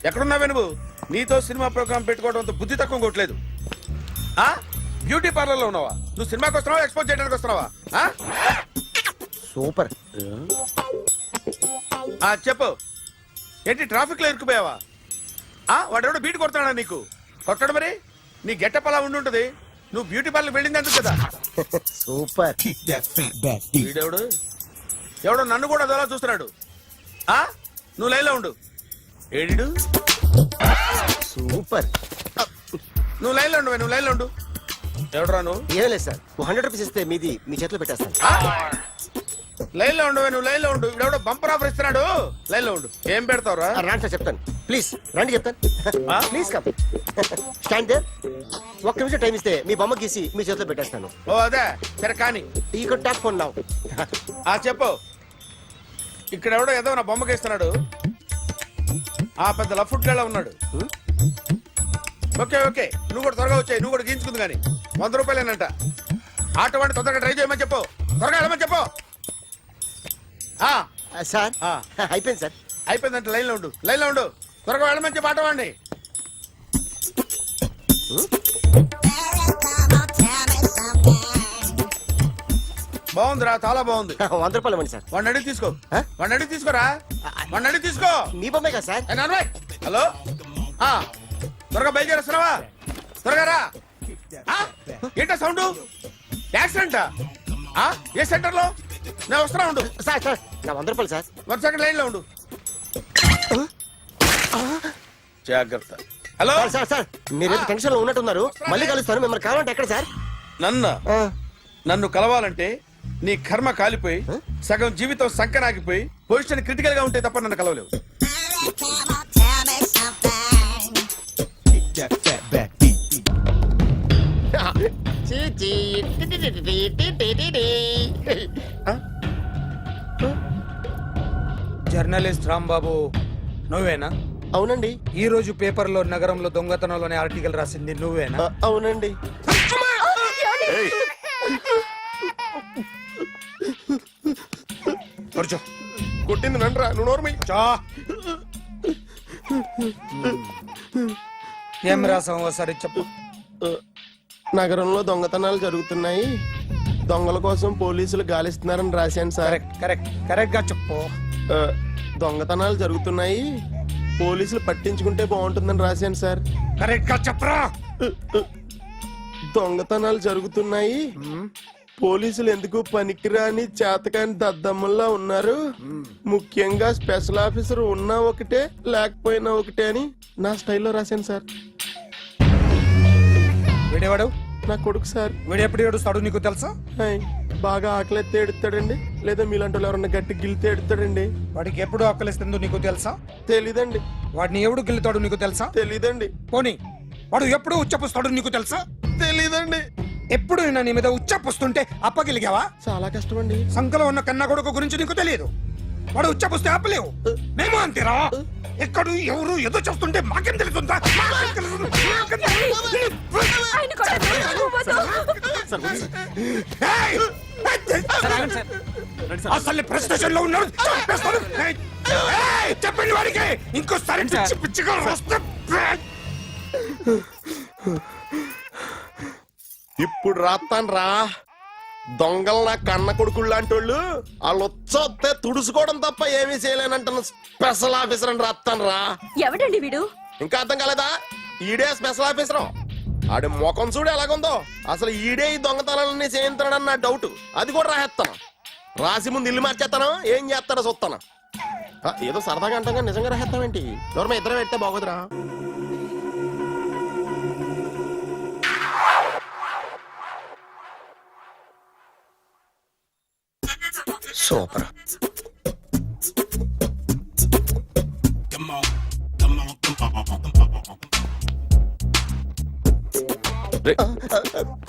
ఎక్కడున్నావే నువ్వు? నీతో cinema programme పెట్టుకోవడంతో బుద్ధి తక్కువ కొట్టలేదు. బ్యూటీ పార్లర్ లో ఉన్నావా? నువ్వు సినిమాకి వస్తున్నావా, ఎక్స్పోజ్ చేయడానికి వస్తున్నావా? సూపర్. చెప్పు, ఏంటి ట్రాఫిక్ లో ఇరుక్కుపోయావా? వాడెవడో బీట్ కొడతాడా నీకు? కొట్టడు మరి. నీ గెట్టప్ అలా ఉండుంటది. నువ్వు బ్యూటీ పార్లర్ వెళ్ళింది ఎందుకు కదా? సూపర్. వీడెవడు? ఎవడో నన్ను కూడా అదోలా చూస్తున్నాడు. నువ్వు లైన్లో ఉండు. ఏడిడు? సూపర్. నువ్వు లైన్లో ఉండు, నువ్వు లైన్లో ఉండు. ఎవడరా నువ్వు? ఏం లేదు సార్, 100 రూపీస్ ఇస్తే మీది మీ చేతిలో పెట్టేస్తాను. లైన్లో ఉండు, నువ్వు లైన్లో ఉండు. ఇవిడెవడో బంపర్ ఆఫర్ ఇస్తున్నాడు. లైన్లో ఉండు. ఏం పెడతావురా? రాండి సార్, చెప్తాను. ప్లీజ్ రండి, చెప్తాను. Please come. Stand there. ఒక్క నిమిషం టైం ఇస్తే మీ బొమ్మ గీసి మీ చేతిలో పెట్టేస్తాను. ఓ అదే సరే కానీ. ఈ కుడ్ టాక్ ఫోన్ నౌ. చెప్పు. ఇక్కడ ఎవడో ఏదో నా బొమ్మకి ఇస్తున్నాడు. పెద్ద లఫుట్ గేళ ఉన్నాడు. ఓకే ఓకే, నువ్వు కూడా త్వరగా వచ్చాయి. నువ్వు కూడా గీంచుకుంది కానీ 100 రూపాయలేనంట. ఆటో వాడిని తొందరగా ట్రై చేయమని చెప్పు. త్వరగా వెళ్ళమని చెప్పు. సార్ అయిపోయింది సార్. అయిపోయిందంటే లైన్లో ఉండు, లైన్లో ఉండు. త్వరగా వెళ్ళమని చెప్పు ఆటో వాడిని. బాగుందిరా, చాలా బాగుంది. 100 రూపాయలు ఇవ్వండి సార్. వాడిని అడిగి తీసుకో. వాడిని అడిగి తీసుకోరా. వాడిని అడిగి తీసుకో. మీ బొమ్మే కదా సార్. హలో, త్వరగా బయలుదేరేస్తున్నావా? త్వరగా రా. ఏంటా సౌండ్? యాక్సిడెంటా? ఏ సెంటర్ లో? నేను వస్తున్నా ఉండు. సార్ సార్ నా 100 రూపాయలు సార్. 1 సెకండ్ లైన్ లో ఉండు. జాగ్రత్త. హలో సార్ సార్, మీరు టెన్షన్ లో ఉన్నట్టున్నారు. మళ్ళీ కలుస్తాను. మిమ్మల్ని కావాలంటే ఎక్కడ సార్? నన్ను కలవాలంటే నీ కర్మ కాలిపోయి సగం జీవితం సంకనాగిపోయి పొజిషన్ క్రిటికల్ గా ఉంటే తప్ప నన్ను కలవలేవు. జర్నలిస్ట్ రాంబాబు నువ్వేనా? అవునండి. ఈ రోజు పేపర్లో నగరంలో దొంగతనంలోనే ఆర్టికల్ రాసింది నువ్వేనా? అవునండి. కొట్టింది నండ్రా, నువ్వు నోర్మి. ఏం రాసావు ఒకసారి చెప్పు. నగరంలో దొంగతనాలు జరుగుతున్నాయి, దొంగల కోసం పోలీసులు గాలిస్తున్నారని రాశాను సార్. కరెక్ట్ గా చెప్పు. దొంగతనాలు జరుగుతున్నాయి, పోలీసులు పట్టించుకుంటే బాగుంటుందని రాశాను సార్. కరెక్ట్ గా చెప్పరా. దొంగతనాలు జరుగుతున్నాయి, పోలీసులు ఎందుకు పనికిరాని చేతకాని దద్దమ్మల్లా ఉన్నారు, ముఖ్యంగా స్పెషల్ ఆఫీసర్ ఉన్నా ఒకటే లేకపోయినా ఒకటే అని నా స్టైల్లో రాశాను సార్. వీడేవాడు? నా కొడుకు సార్. వీడు ఎప్పుడు ఏడుస్తాడు నీకు తెలుసా? బాగా ఆకలిస్తే ఎడుతాడండి, లేదా మీలాంటి వాళ్ళు ఎవరన్నా గట్టి గిల్లితే ఎడుతాడండి. వాడికి ఎప్పుడు ఆకలిస్తుందో నీకు తెలుసా? తెలీదండి. వాడిని ఎవడు గిల్లుతాడు నీకు తెలుసా? తెలీదండి. పోనీ వాడు ఎప్పుడు ఉచ్చపుస్తాడు నీకు తెలుసా? తెలీదండి. ఎప్పుడు నీ మీద ఉచ్చపుస్తుంటే అప్పగిలిగావా? చాలా కష్టం అండి. సంకలో ఉన్న కన్న కొడుకు గురించి నీకు తెలియదు. వాడు ఉచ్చపుస్తే ఆపలేవు. మేము అంతేరా. ఎక్కడు ఎవరు ఏదో చెప్తుంటే మాకేం తెలుస్తుందా? అసలు ప్రెస్టేషన్ లో ఉన్నాడు. చెప్పండి వాడికి ఇంకోసారి పిచ్చి పిచ్చిగా వస్తే. ఇప్పుడు రాత్తాను రా. దొంగలు నా కన్న కొడుకులు లాంటి వాళ్ళు వాళ్ళు వచ్చొస్తే తుడుచుకోవడం తప్ప ఏమీ చేయలేనంటున్న స్పెషల్ ఆఫీసర్ అని రాత్తాను రా. ఎవడండి వీడు? ఇంకా అర్థం కాలేదా? ఈడే స్పెషల్ ఆఫీసర్. ఆడి ముఖం చూడు ఎలాగుందో. అసలు ఈడే ఈ దొంగతనాలన్నీ చేయించాడని నా డౌట్. అది కూడా రాసేస్తాను. రాసి ముందు ఇల్లు మార్చేస్తాను. ఏం చేస్తాడో చూస్తాను. ఏదో సరదాగా అంటాం, నిజంగా రాసేస్తామేంటి? ఎవరమ్మా ఇద్దరం పెడితే బాగోదురా. సూపర్.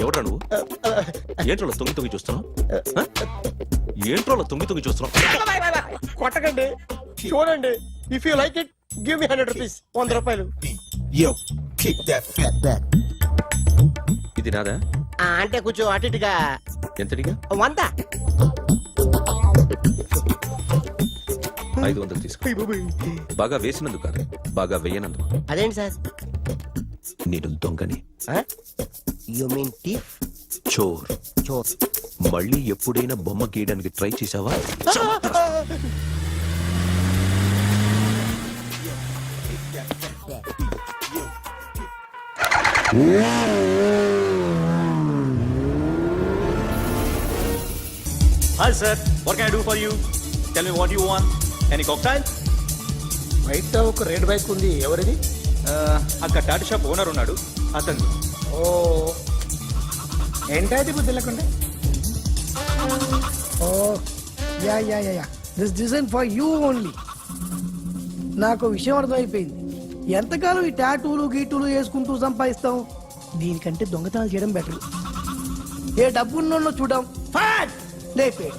ఎవడ్రా నువ్వు? ఏంట్రోలో తొంగి చూస్తున్నావు? ఏంట్రోలో తొంగి చూస్తున్నావు? కొట్టకండి, చూడండి. If you like it give me 100 rupees. 100 రూపాయలు. ఇది నాదా? అంటే కొంచెం అటు ఇటుగా. ఎంతడిగా? 100. 500 తీసుకో. బాగా వేసినందుకు కాదు, బాగా వేయనందుకు. అదేంటి సార్? నేను దొంగని, యు మీన్ టీఫ్? చోర్. చోర్. మళ్ళీ ఎప్పుడైనా బొమ్మ గీయడానికి ట్రై చేసావా? Hi sir, what can I do for you? Tell me what you want. Any cocktail? బయట ఒక రెడ్ బైక్ ఉంది, ఎవరిది? అక్కడ టాటా షాప్ ఓనర్ ఉన్నాడు, అతను. ఓ ఏంటది బుద్ధి లేకుండా? Oh yeah yeah yeah yeah this design for you only. నాకు విషయం అర్థమైపోయింది. ఎంతకాలం ఈ టాటూలు గీటూలు వేసుకుంటూ సంపాదిస్తాం? దీనికంటే దొంగతనాలు చేయడం బెటర్. ఏ డబ్బున్నోళ్ళు చూడడం ఫాట్ లేపే,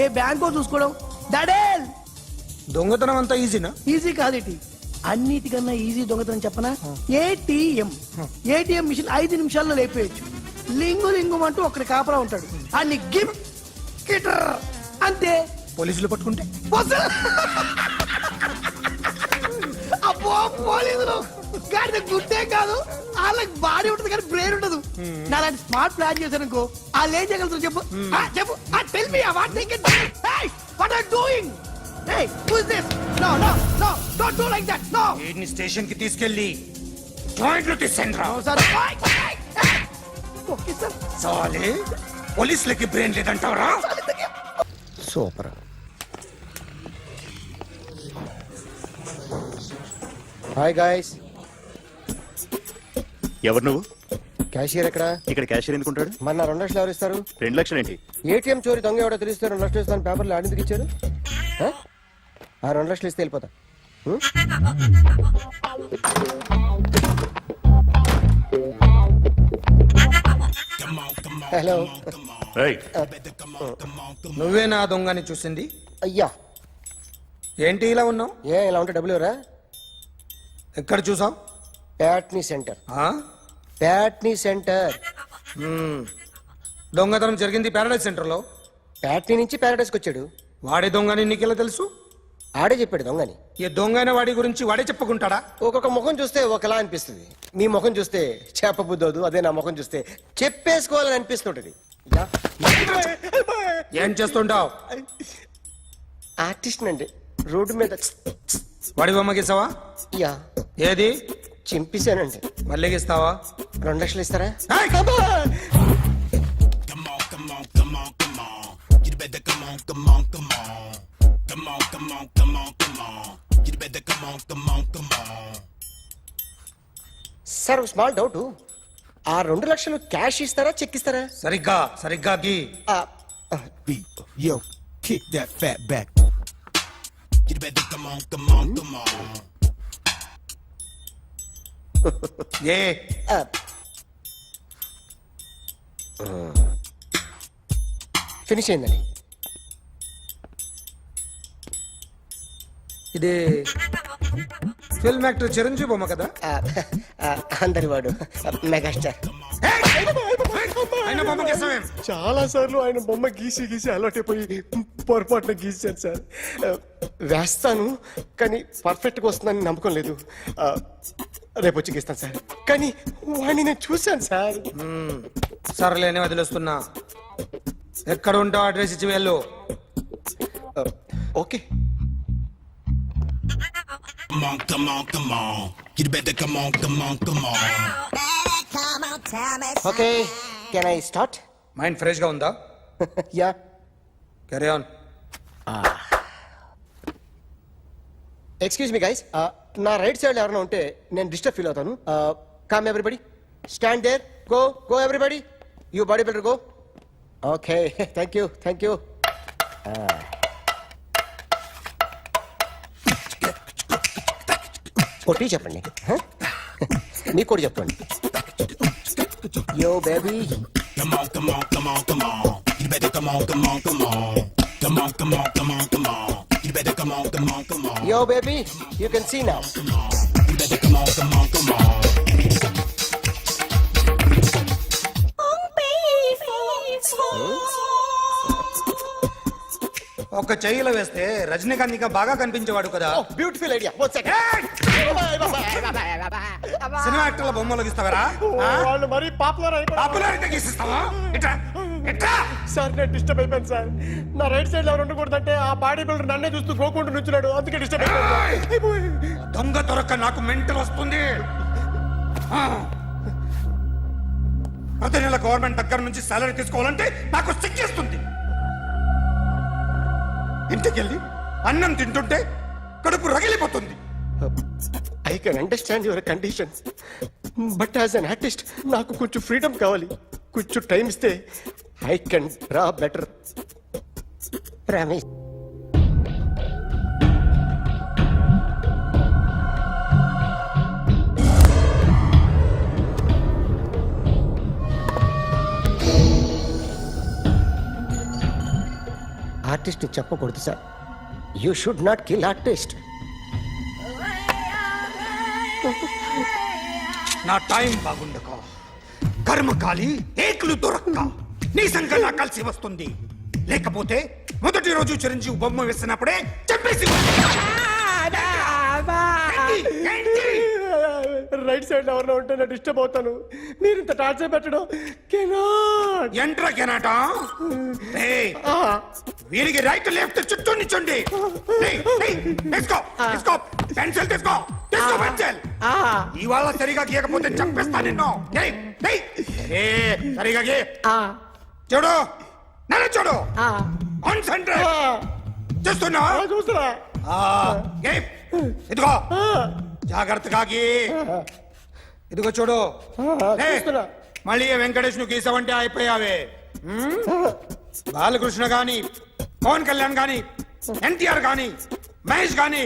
ఏ బ్యాంకో చూసుకోవడం దడేల్. దొంగతనం అంతా ఈజీనా? ఈజీ కాదేటి, అన్నిటికన్నా ఈజీ దొంగతనం చెప్పనా? ఏటీఎం మిషన్ 5 నిమిషాల్లో లేపేయచ్చు. లింగు లింగం అంటూ ఒకటి కాపలా ఉంటాడు, అన్ని గిమ్ గిటర్ అంతే. పోలీసులు పట్టుకుంటే అబ్బో పోలీసులు గాడిద గుర్తే కాదు, వాళ్ళకి బాడీ ఉంటుంది కానీ బ్రెయిన్ ఉండదు. నాలాంటి స్మార్ట్ ప్లాన్ చేశానుకో వాళ్ళు ఏం చేయగలుగుతారు చెప్పు? చెప్పు, tell me what they can do. Hey what are doing? Hey who is this? No no no don't do like that. No వీడిని స్టేషన్ కి తీసుకెళ్ళి జాయింట్ లో తీసుకురా. No sir. Okay sir. సాలే పోలీసులకి బ్రెయిన్ లేదంటావరా? సూపర్. Hi guys. ఎవరు నువ్వు? క్యాషియర్ ఎక్కడ? ఇక్కడ క్యాషియర్ ఎందుకుంటాడు? మన 2 లక్షలు ఎవరు ఇస్తారు? 2 లక్షలు ఏంటి? ఏటీఎం చోరీ దొంగ ఎవడో తెలిస్తే 2 లక్షలు ఇస్తాను పేపర్లు ఆడిందుకు ఇచ్చారు. ఆ 2 లక్షలు ఇస్తే వెళ్ళిపోతా. హలో, నువ్వే నా దొంగని చూసింది? అయ్యా ఏంటి ఇలా ఉన్నావు? ఏ ఇలా ఉంటే డబ్బులు ఎవరా? ఎక్కడ చూసావు? ప్యాట్నీ సెంటర్. ప్యాట్నీ సెంటర్. దొంగతనం జరిగింది ప్యారడైజ్ సెంటర్ లో. ప్యాట్నీ నుంచి ప్యారడైజ్కి వచ్చాడు. వాడే దొంగని నీకెలా తెలుసు? ఆడే చెప్పాడు దొంగని. ఈ దొంగైన వాడి గురించి వాడే చెప్పుకుంటాడా? ఒక్కొక్క ముఖం చూస్తే ఒకలా అనిపిస్తుంది. మీ ముఖం చూస్తే చేపబుద్దోదు, అదే నా ముఖం చూస్తే చెప్పేసుకోవాలని అనిపిస్తుంటది. ఏం చేస్తుంటావు? ఆర్టిస్ట్ అండి. రోడ్డు మీద వాడి బొమ్మ గీసావా? యా. ఏది? చింపేశానండి. మళ్ళీ గీస్తావా? 2 లక్షలు ఇస్తారా? సార్ స్మాల్ డౌట్, ఆ 2 లక్షలు క్యాష్ ఇస్తారా చెక్ ఇస్తారా? సరిగ్గా సరిగ్గా గీ. Yo, kick that fat back. You better come on. A finish అయిందండి. ఇది ఫిల్మ్ యాక్టర్ చిరంజీవి బొమ్మ కదా? అందరి వాడు మెగాస్టార్. ఆయన బొమ్మ గీసావేం? చాలా సార్లు ఆయన బొమ్మ గీసి గీసి అలవాటైపోయి పొరపాటున గీసాను సార్. వేస్తాను కానీ పర్ఫెక్ట్గా వస్తుందని నమ్మకం లేదు. రేపు వచ్చి గీస్తాను సార్. కానీ వాడిని నేను చూశాను సార్. సర్లేని వదిలేస్తున్నా. ఎక్కడ ఉంటావు అడ్రస్ ఇచ్చి వెళ్ళు. Okay. Come on. You better come on. Okay, can I start? Mind fresh గా ఉందా? Yeah, carry on. Excuse me guys, నా రైట్ సైడ్ ఎవరైనా ఉంటే నేను డిస్టర్బ్ ఫీల్ అవుతాను. Come everybody, stand there. Go everybody. You body builder go. Okay, thank you. కొట్టి చెప్పండి. నీకు కూడా చెప్పండి. Yo baby. Come on. You better come on. Come on. You better come on. Yo baby, you can see now. You better come on. ఒక చెయ్యిలో వేస్తే రజనీకాంత్ ఇంకా బాగా కనిపించేవాడు కదా. Beautiful idea. One second. Cinema యాక్టర్ల బొమ్మలు గీస్తావరా? వాళ్ళు మరీ పాపులర్ అయిపోయారు. పాపులారిటీ గీసిస్తావా? ఇట్రా ఇట్రా. సార్ నేను డిస్టర్బ్ అయిపోయాను సార్. నా రైట్ సైడ్ లో ఎవరు ఉండకూడదంటే ఆ బాడీ బిల్డర్ నన్నే చూస్తూ గోకుంటూ నుంచున్నాడు, అందుకే డిస్టర్బ్ అయిపోయాను. దొంగ దొరక్క నాకు మెంటల్ వస్తుంది. ఆ. ప్రతి నెల గవర్నమెంట్ దగ్గర నుంచి సాలరీ తీసుకోవాలంటే నాకు సిగ్గేస్తుంది. ఇంటికెళ్ళి అన్నం తింటుంటే కడుపు రగిలిపోతుంది. I can understand your conditions, but as an artist నాకు కొంచెం ఫ్రీడమ్ కావాలి. కొంచెం టైం ఇస్తే I can draw better. Promise. Artist చెప్పకూడదు sir. You should not kill artist. నా టైం బాగుండక కర్మకాలి ఏకులు దొరక్క నీ సంఘం నాకు కలిసి వస్తుంది. లేకపోతే మొదటి రోజు చిరంజీవి బొమ్మ వేసినప్పుడే చెప్పేసి రైట్ సైడ్ ఎవరిలో ఉంటే నేను డిస్టర్బ్ అవుతాను. మీరు ఇంత టార్చర్ పెట్టడం కెనాట్. ఎంట్రా కెనాట. వీరికి రైట్ లెఫ్ట్ చుట్టూ నిచ్చండి. తీసుకో తీసుకో పెన్సిల్ తీసుకో తీసుకో పెన్సిల్. ఇవాళ సరిగా గీయకపోతే చంపేస్తా నిన్ను. సరిగా గీ. చూడు నన్ను చూడు. కాన్సంట్రేట్ చూస్తున్నా. చూస్తున్నా. ఇదిగో జాగ్రత్తగా గీ. ఇదిగో చూడు. చూస్తున్నా. మళ్ళీ వెంకటేష్ ను గీసావంటే అయిపోయావే. బాలకృష్ణ గాని పవన్ కళ్యాణ్ గాని ఎన్టీఆర్ గాని మహేష్ గాని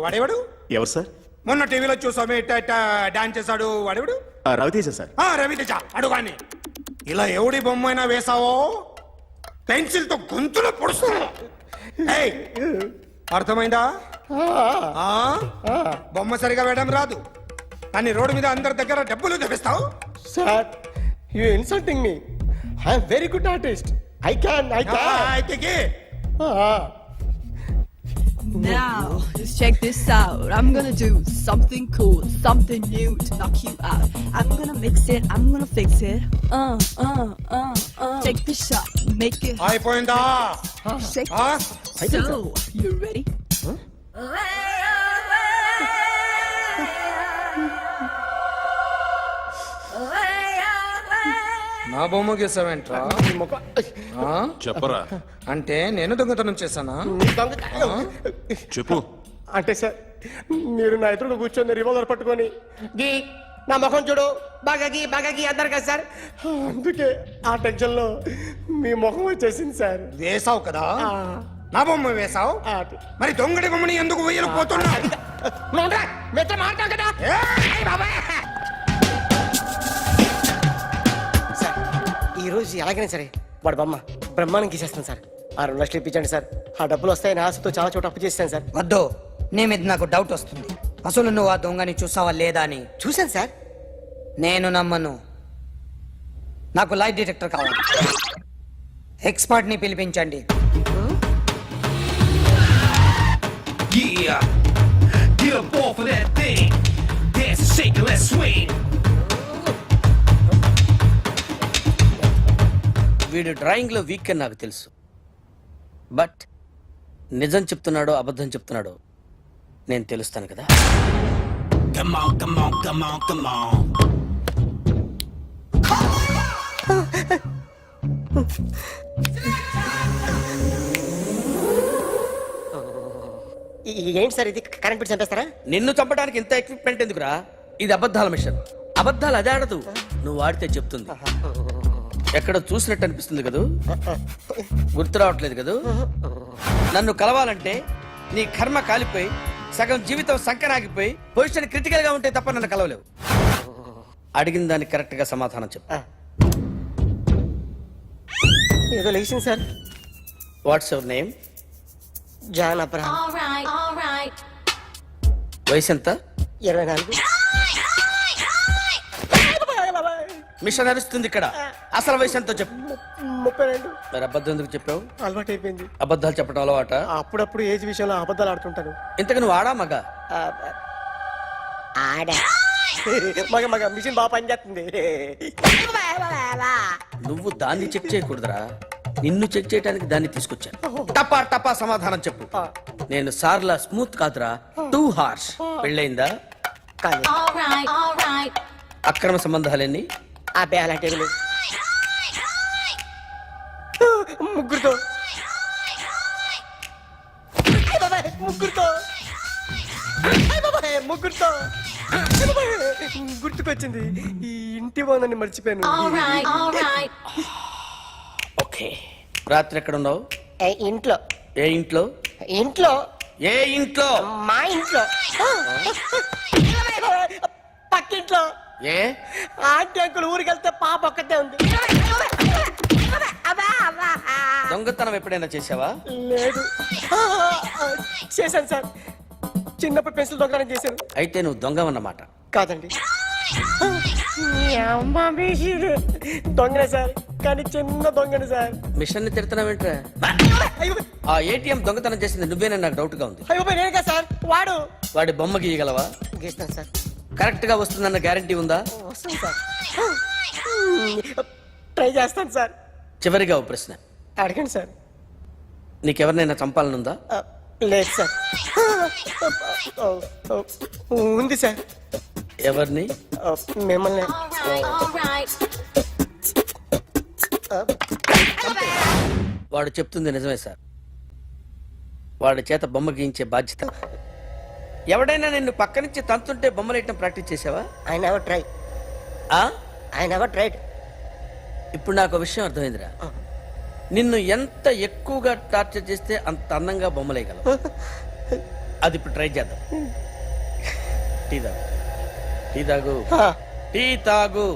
వాడేవాడు ఎవరు సార్? మొన్న టీవీలో చూసామే డాన్స్ చేశాడు వాడేవాడు? రవితేజ సార్. రవితేజ అడుగాని. ఇలా ఎవడి బొమ్మైనా వేసావో పెన్సిల్ తో గొంతులో పొడుస్తావు. అర్థమైందా? బొమ్మ సరిగా వేయడం రాదు కానీ రోడ్డు మీద అందరి దగ్గర డబ్బులు తెప్పిస్తావు. Sir you insulting me. I'm very good artist. I can అయితే Now, just check this out. I'm gonna do something cool, something new to knock you out. I'm gonna mix it, I'm gonna fix it. Take the shot, make it hot. అయిపోయిందా? Shake it. So, you ready? నా బొమ్మ గీసావేంట్రా? చెప్పరా. అంటే నేను దొంగతనం చేశానా? చెప్పు. అంటే సార్ మీరు నా ఎదురుగా కూర్చొని రివాల్వర్ పట్టుకొని గీ నా ముఖం చూడు బాగా గీ అన్నారు కదా సార్, అందుకే ఆ టెన్షన్ లో మీ ముఖం వచ్చేసింది సార్. వేసావు కదా, నా బొమ్మ వేసావు, మరి దొంగడి బొమ్మని ఎందుకు వేయలు పోతున్నా? సార్ ఈ రోజు ఎలాగైనా సరే వాడు బొమ్మ బ్రహ్మాండం గీసేస్తాను సార్. 6 లక్షలు ఇప్పించండి సార్. ఆ డబ్బులు వస్తాయని ఆశతో చాలా చోట అప్పు చేస్తాను సార్. వద్దు, నీ మీద నాకు డౌట్ వస్తుంది. అసలు నువ్వు ఆ దొంగని చూసావా లేదా అని. చూశాను సార్. నేను నమ్మను. నాకు లైట్ డిటెక్టర్ కావాలి. ఎక్స్పర్ట్ ని పిలిపించండి. Yeah, get up off of that thing. Dance and shake and let's swing. వీడు డ్రాయింగ్ లో వీక్ అని నాకు తెలుసు, బట్ నిజం చెప్తున్నాడో అబద్ధం చెప్తున్నాడో నేను తెలుస్తాను కదా. Come on, come on, come on, come on. ఏంటి సార్ ఇది, కరెంట్ బిల్ చంపేస్తారా? నిన్ను చంపడానికి ఇంత ఎక్విప్మెంట్ ఎందుకురా? ఇది అబద్ధాల మిషన్. అబద్ధాలు అదే ఆడదు, నువ్వు ఆడితే చెప్తుంది. ఎక్కడ చూసినట్టు అనిపిస్తుంది కదూ, గుర్తు రావట్లేదు కదూ. నన్ను కలవాలంటే నీ కర్మ కాలిపోయి సగం జీవితం సంకనాగిపోయి పొజిషన్ క్రిటికల్ గా ఉంటే తప్ప నన్ను కలవలేవు. అడిగిన దానికి కరెక్ట్ గా సమాధానం చెప్పు. ఏదో లేచింది sir. What's your name? John Abraham. వయసు ఎంత? 24. మిషన్ నడుస్తుంది ఇక్కడ. అసలు వయసు ఎంతో చెప్పు. 32. మరి అబద్ధం ఎందుకు చెప్పావు? అలవాటు అయిపోయింది. అబద్ధాలు చెప్పడం అలవాట? అప్పుడప్పుడు ఏజ్ విషయంలో అబద్ధాలు ఆడుతుంటాను. ఇంతకు నువ్వు ఆడా మగ? ఆడా మగ మగ మిషన్ బాగా పనిచేస్తుంది. నువ్వు దాన్ని చెక్ చేయకూడదురా, నిన్ను చెక్ చేయడానికి దాన్ని తీసుకొచ్చాను. టపా టపా సమాధానం చెప్పు. నేను సార్లా స్మూత్ కాదురా, టూ హార్ష్. పెళ్ళైందా? కానీ అక్రమ సంబంధాలన్నీ? అబ్బాయి అలాంటి ముగ్గురుతో ముగ్గురుతో ముగ్గురుతో గుర్తుకొచ్చింది. ఈ ఇంటి బాగుందని మర్చిపోయాను. ఓకే. రాత్రి ఎక్కడ ఉన్నావు? ఇంట్లో. ఏ ఇంట్లో? ఇంట్లో. ఏ ఇంట్లో? మా ఇంట్లో. పక్కింట్లో. ఏ ఆంటీ అంకుల్ ఊరికి వెళ్తే పాప ఒక్కతే ఉంది. దొంగతనం ఎప్పుడైనా చేసావా? లేదు. చేశాను సార్, చిన్నప్పుడు పెన్సిల్ దొంగతనం చేశాను. అయితే నువ్వు దొంగవన్నమాట. కాదండి, దొంగనే సార్, కానీ చిన్న దొంగని సార్. మిషన్ ని తిడుతున్నావేంట్రా? అయ్యో ఆ ఏటీఎం దొంగతనం చేసింది నువ్వేనని నాకు డౌట్ గా ఉంది. అయ్యో నేనే సార్. వాడు వాడి బొమ్మ గీయగలవా? గీస్తాను సార్. కరెక్ట్ గా వస్తుందన్న గ్యారంటీ ఉందా? వస్తాను సార్, ట్రై చేస్తాను సార్. చివరిగా ఓ ప్రశ్న అడగండి సార్. నీకెవరినైనా చంపాలనుందా? లేదు సార్. ఉంది సార్. ఎవరిని? మిమ్మల్ని. వాడు చెప్తుంది నిజమే సార్. వాడి చేత బొమ్మ గీయించే బాధ్యత. ఎవడైనా నిన్ను పక్క నుంచి తంతుంటే బొమ్మలేయటం ప్రాక్టీస్ చేసావా? I never try. I never tried. ఇప్పుడు నాకు ఒక విషయం అర్థమైందిరా. నిన్ను ఎంత ఎక్కువగా టార్చర్ చేస్తే అంత అందంగా బొమ్మలేయగలవు. అది ఇప్పుడు ట్రై చేద్దాం. టీ తాగు, టీ తాగు, టీ తాగు.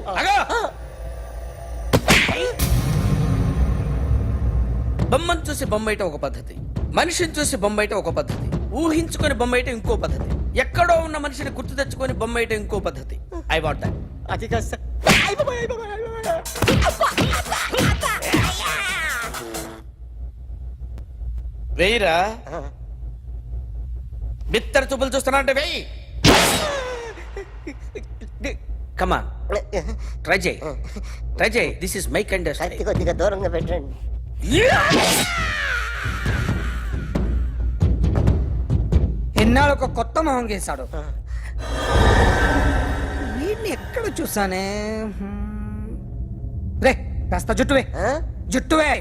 బొమ్మను చూసి బొమ్మయటం ఒక పద్ధతి, మనిషిని చూసి బొమ్మయటం ఒక పద్ధతి, ఊహించుకొని బొమ్మయటం ఇంకో పద్ధతి, ఎక్కడో ఉన్న మనిషిని గుర్తు తెచ్చుకొని బొమ్మయటం ఇంకో పద్ధతి. I want that. అది కాదు సార్. వెయ్యిరా. బిత్తర చూపులు చూస్తున్నా అంటే వెయ్యి. కమాన్, ట్రై చేయి, ట్రై చేయి. This is my kind. కొద్దిగా దూరంగా పెట్టండి. ఎన్నాళ్ళు ఒక కొత్త మొహం గీశాడు. వీడిని ఎక్కడ చూసానే? రే కాస్త జుట్టువే, జుట్టువే.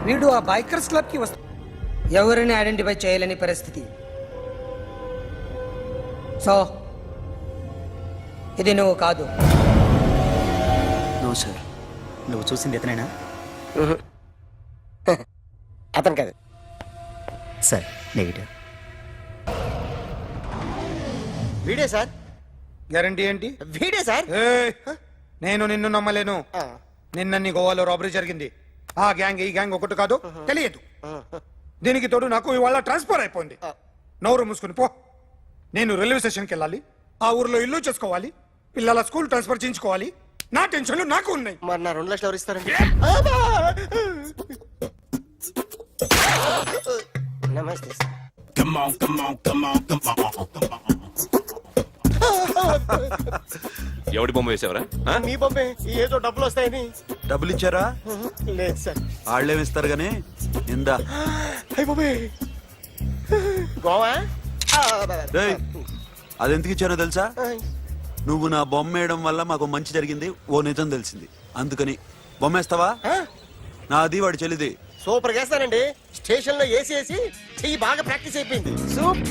వీడు ఆ బైకర్స్ క్లబ్ కి వస్తా, ఎవరిని ఐడెంటిఫై చేయలేని పరిస్థితి. సో ఇది నువ్వు కాదు. నో సార్, నువ్వు చూసింది ఎతనేనా? అతను కాదు సార్, నెగిటివ్. వీడే సార్. గ్యారంటీ ఏంటి? వీడే సార్. నేను నిన్ను నమ్మలేను. నిన్న గోవాలో రాబరీ జరిగింది. ఆ గ్యాంగ్ ఈ గ్యాంగ్ ఒకటి కాదు, తెలియదు. దీనికి తోడు నాకు ఇవాళ ట్రాన్స్ఫర్ అయిపోయింది. నోరు మూసుకుని పో. నేను రైల్వే స్టేషన్కి వెళ్ళాలి, ఆ ఊర్లో ఇల్లు చేసుకోవాలి, పిల్లల స్కూల్ ట్రాన్స్ఫర్ చేయించుకోవాలి. నా టెన్షన్లు నాకు ఉన్నాయి. మరి నా 2 లక్షలు ఎవరు ఇస్తారండి? నమస్తే సార్. ఎవడి బొమ్మ వేసావరా? మీ బొమ్మే, ఏదో డబ్బులు వస్తాయని. డబ్బులు ఇచ్చారా? లేదు సార్. వాళ్ళేమిస్తారు గానీ ఇందా. అయ్య బాబే, గోవా. రేయ్, అదెందుకు ఇచ్చానో తెలుసా? నువ్వు నా బొమ్మ వేయడం వల్ల మాకు మంచి జరిగింది, ఓ నిజం తెలిసింది. అందుకని బొమ్మేస్తావా? నాది వాడి చెల్లిది. సూపర్ చేస్తానండి. స్టేషన్ లో ఏసీ చెయ్యి బాగా ప్రాక్టీస్ అయిపోయింది. సూపర్.